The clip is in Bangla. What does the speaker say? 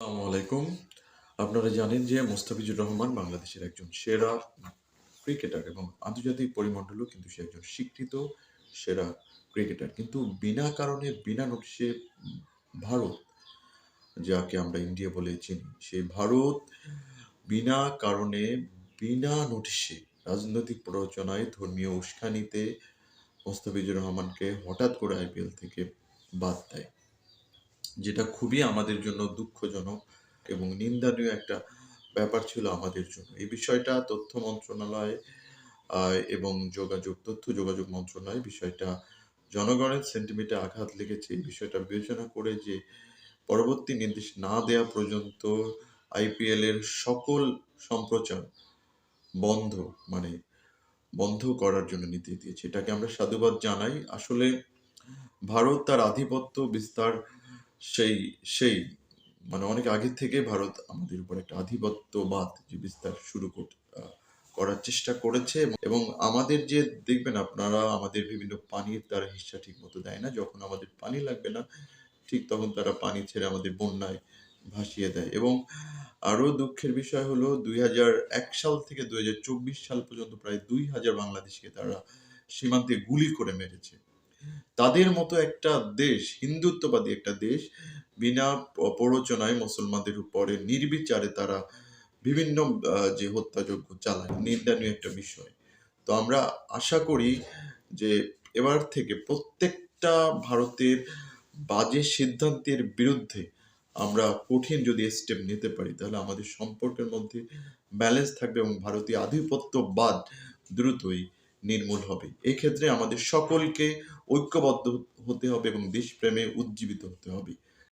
আসসালামু আলাইকুম। আপনারা জানেন যে মোস্তাফিজুর রহমান বাংলাদেশের একজন সেরা ক্রিকেটার এবং আন্তর্জাতিক পরিমণ্ডলেও কিন্তু সে একজন স্বীকৃত সেরা ক্রিকেটার। কিন্তু বিনা কারণে বিনা নোটিশে ভারত, যাকে আমরা ইন্ডিয়া বলে চিনি, সেই ভারত বিনা কারণে বিনা নোটিশে রাজনৈতিক প্ররোচনায় ধর্মীয় উস্কানিতে মোস্তাফিজুর রহমানকে হঠাৎ করে আইপিএল থেকে বাদ দেয়। যেটা খুবই আমাদের জন্য দুঃখজনক এবং নিন্দনীয় একটা ব্যাপার ছিল আমাদের জন্য। এই বিষয়টা তথ্য মন্ত্রণালয় এবং তথ্য যোগাযোগ মন্ত্রণালয় বিষয়টা জনগণের সেন্টিমেন্টে আঘাত লেগেছে। এই বিষয়টা বিবেচনা করে যে পরবর্তী নির্দেশ না দেয়া পর্যন্ত আইপিএল এর সকল সম্প্রচার বন্ধ মানে বন্ধ করার জন্য নির্দেশ দিয়েছে। এটাকে আমরা সাধুবাদ জানাই। আসলে ভারত তার আধিপত্য বিস্তার সেই সেই মানে অনেক আগে থেকে ভারত আমাদের উপর একটা আধিপত্যবাদ যে বিস্তার করার চেষ্টা করেছে এবং আমাদের যে দেখবেন আপনারা আমাদের বিভিন্ন পানির তারা হিস্সা ঠিক মতো দেয় না। যখন আমাদের পানি লাগবে না ঠিক তখন তারা পানি ছেড়ে আমাদের বন্যায় ভাসিয়ে দেয় এবং আরো দুঃখের বিষয় হলো ২০০১ সাল থেকে ২০২৪ সাল পর্যন্ত প্রায় ২,০০০ বাংলাদেশিকে তারা সীমান্তে গুলি করে মেরেছে। তাদের মতো একটা দেশ, হিন্দুত্ববাদী একটা দেশ, বিনা প্ররোচনায় মুসলমানদের উপরে নির্বিচারে তারা বিভিন্ন যে হত্যাযজ্ঞ চালায়, নিন্দনীয় একটা বিষয়। তো আমরা আশা করি যে এবার থেকে প্রত্যেকটা ভারতের বাজে সিদ্ধান্তের বিরুদ্ধে আমরা কঠিন যদি স্টেপ নিতে পারি তাহলে আমাদের সম্পর্কের মধ্যে ব্যালেন্স থাকবে এবং ভারতীয় আধিপত্যবাদ দ্রুতই নির্মূল হবে। এক্ষেত্রে আমাদের সকলকে ঐক্যবদ্ধ হতে হবে এবং দেশপ্রেমে উজ্জীবিত হতে হবে।